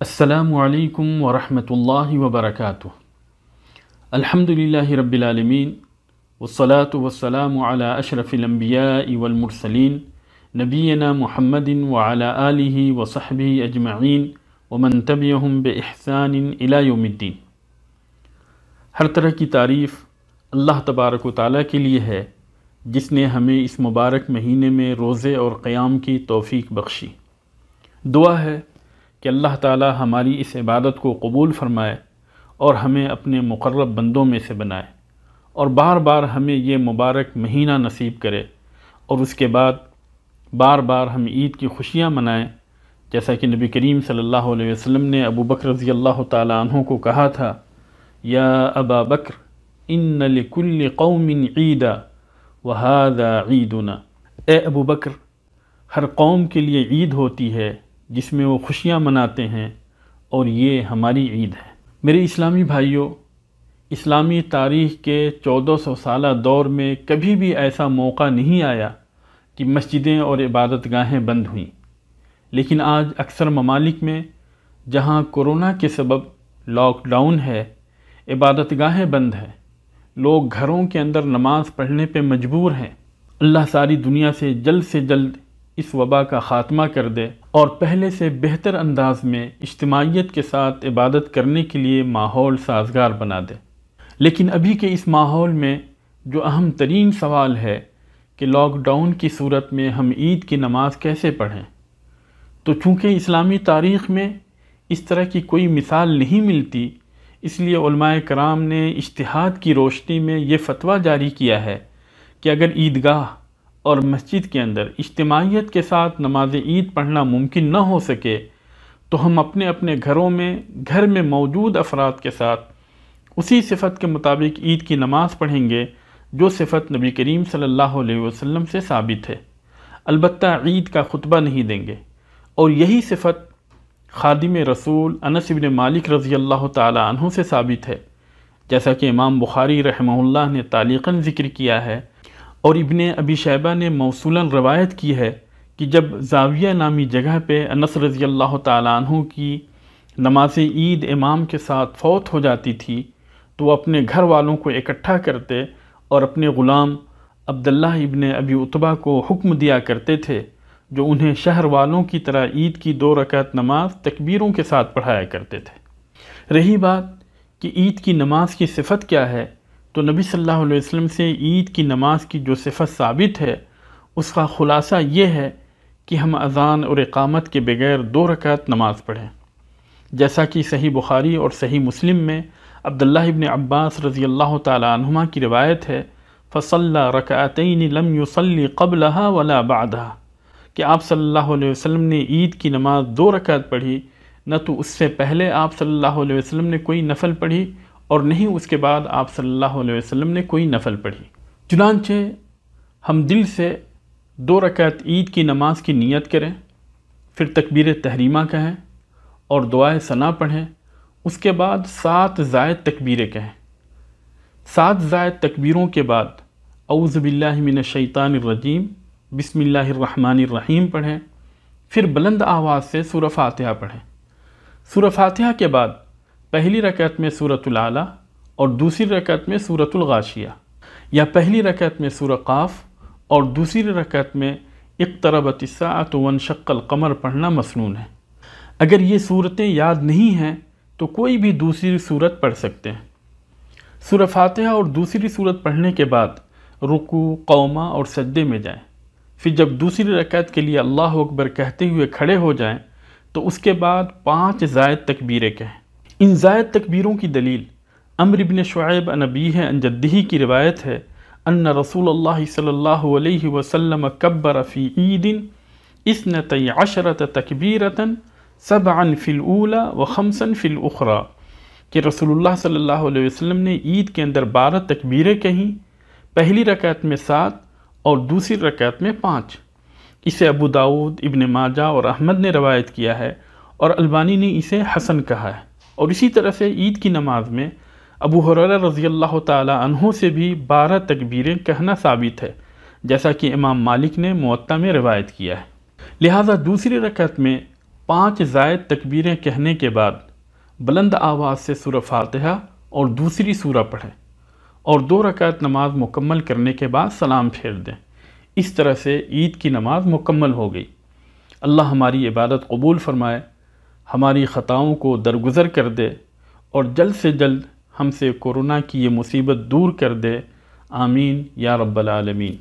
السلام علیکم ورحمۃ اللہ وبرکاتہ۔ الحمدللہ رب العالمین والصلاة والسلام علی اشرف الانبیاء والمرسلین نبینا محمد وعلی آلہ وصحبہ اجمعین ومن تبعہم بإحسان الی یوم الدین۔ ہر طرح کی تعریف اللہ تبارک و تعالیٰ کے لیے ہے جس نے ہمیں اس مبارک مہینے میں روزے اور قیام کی توفیق بخشی۔ دعا ہے کہ اللہ تعالیٰ ہماری اس عبادت کو قبول فرمائے اور ہمیں اپنے مقرب بندوں میں سے بنائے، اور بار بار ہمیں یہ مبارک مہینہ نصیب کرے، اور اس کے بعد بار بار ہم عید کی خوشیاں منائیں، جیسا کہ نبی کریم صلی اللہ علیہ وسلم نے ابو بکر رضی اللہ تعالیٰ عنہ کو کہا تھا، یا ابا بکر ان لکل قوم عیدا وہذا عیدنا۔ اے ابو بکر، ہر قوم کے لیے عید ہوتی ہے جس میں وہ خوشیاں مناتے ہیں، اور یہ ہماری عید ہے۔ میرے اسلامی بھائیوں، اسلامی تاریخ کے 1400 سالہ دور میں کبھی بھی ایسا موقع نہیں آیا کہ مسجدیں اور عبادت گاہیں بند ہوئیں، لیکن آج اکثر ممالک میں جہاں کورونا کے سبب لاک ڈاؤن ہے، عبادت گاہیں بند ہیں، لوگ گھروں کے اندر نماز پڑھنے پہ مجبور ہیں۔ اللہ ساری دنیا سے جلد اس وبا کا خاتمہ کر دے اور پہلے سے بہتر انداز میں اجتماعیت کے ساتھ عبادت کرنے کے لیے ماحول سازگار بنا دے۔ لیکن ابھی کے اس ماحول میں جو اہم ترین سوال ہے کہ لاک ڈاؤن کی صورت میں ہم عید کی نماز کیسے پڑھیں، تو چونکہ اسلامی تاریخ میں اس طرح کی کوئی مثال نہیں ملتی، اس لیے علماء کرام نے اجتہاد کی روشنی میں یہ فتویٰ جاری کیا ہے کہ اگر عیدگاہ اور مسجد کے اندر اجتماعیت کے ساتھ نماز عید پڑھنا ممکن نہ ہو سکے تو ہم اپنے اپنے گھروں میں گھر میں موجود افراد کے ساتھ اسی صفت کے مطابق عید کی نماز پڑھیں گے جو صفت نبی کریم صلی اللہ علیہ وسلم سے ثابت ہے۔ البتہ عید کا خطبہ نہیں دیں گے، اور یہی صفت خادم رسول انس بن مالک رضی اللہ تعالی عنہ سے ثابت ہے، جیسا کہ امام بخاری رحمہ اللہ نے تعلیقاً ذکر کیا ہے، اور ابن ابی شیبہ نے موصولاً روایت کی ہے کہ جب زاویہ نامی جگہ پہ انس رضی اللہ تعالیٰ عنہ کی نماز عید امام کے ساتھ فوت ہو جاتی تھی تو وہ اپنے گھر والوں کو اکٹھا کرتے اور اپنے غلام عبداللہ ابن ابی عتبہ کو حکم دیا کرتے تھے جو انہیں شہر والوں کی طرح عید کی 2 رکعت نماز تکبیروں کے ساتھ پڑھایا کرتے تھے۔ رہی بات کہ عید کی نماز کی صفت کیا ہے، تو نبی صلی اللہ علیہ وسلم سے عید کی نماز کی جو صفت ثابت ہے اس کا خلاصہ یہ ہے کہ ہم اذان اور اقامت کے بغیر 2 رکعت نماز پڑھیں، جیسا کہ صحیح بخاری اور صحیح مسلم میں عبداللہ ابن عباس رضی اللہ تعالی عنہما کی روایت ہے، فَصَلَّى رَكَعَتَيْنِ لَمْ يُصَلِّ قَبْلَهَا وَلَا بَعْدَهَا، کہ آپ صلی اللہ علیہ وسلم نے عید کی نماز 2 رکعت پڑھی، نہ تو اس سے پہلے آپ صلی اللہ علیہ وسلم نے کوئی نفل پڑھی اور نہیں اس کے بعد آپ صلی اللہ علیہ وسلم نے کوئی نفل پڑھی۔ چنانچہ ہم دل سے 2 رکعت عید کی نماز کی نیت کریں، پھر تکبیر تحریمہ کہیں اور دعائے ثنا پڑھیں، اس کے بعد 7 زائد تکبیریں کہیں۔ 7 زائد تکبیروں کے بعد اعوذ باللہ من الشیطان الرجیم بسم اللہ الرحمن الرحیم پڑھیں، پھر بلند آواز سے سورہ فاتحہ پڑھیں۔ سورہ فاتحہ کے بعد پہلی رکعت میں سورۃ الاعلیٰ اور دوسری رکعت میں سورۃ الغاشیہ، یا پہلی رکعت میں سورہ قاف اور دوسری رکعت میں اقتربت الساعۃ وانشق القمر پڑھنا مسنون ہے۔ اگر یہ صورتیں یاد نہیں ہیں تو کوئی بھی دوسری صورت پڑھ سکتے ہیں۔ سورہ فاتحہ اور دوسری صورت پڑھنے کے بعد رکوع، قومہ اور سجدے میں جائیں، پھر جب دوسری رکعت کے لیے اللہ اکبر کہتے ہوئے کھڑے ہو جائیں تو اس کے بعد 5 زائد تکبیریں کہیں۔ ان زائد تکبیروں کی دلیل عمرو بن شعیب عن ابیہ عن جدہ کی روایت ہے، ان رسول اللہ صلی اللہ علیہ وسلم کبر فی عید 12 تکبیرۃ 7 فی الاولی و 5 فی الاخری، کہ رسول اللہ صلی اللہ علیہ وسلم نے عید کے اندر 12 تکبیریں کہیں، پہلی رکعت میں 7 اور دوسری رکعت میں 5۔ اسے ابو داؤد، ابن ماجہ اور احمد نے روایت کیا ہے، اور البانی نے اسے حسن کہا ہے۔ اور اسی طرح سے عید کی نماز میں ابو ہریرہ رضی اللہ تعالی عنہ سے بھی 12 تکبیریں کہنا ثابت ہے، جیسا کہ امام مالک نے موطا میں روایت کیا ہے۔ لہذا دوسری رکعت میں 5 زائد تکبیریں کہنے کے بعد بلند آواز سے سورہ فاتحہ اور دوسری سورہ پڑھیں اور 2 رکعت نماز مکمل کرنے کے بعد سلام پھیر دیں۔ اس طرح سے عید کی نماز مکمل ہو گئی۔ اللہ ہماری عبادت قبول فرمائے، ہماری خطاؤں کو درگزر کر دے اور جلد سے جلد ہم سے کورونا کی یہ مصیبت دور کر دے، آمین یا رب العالمین۔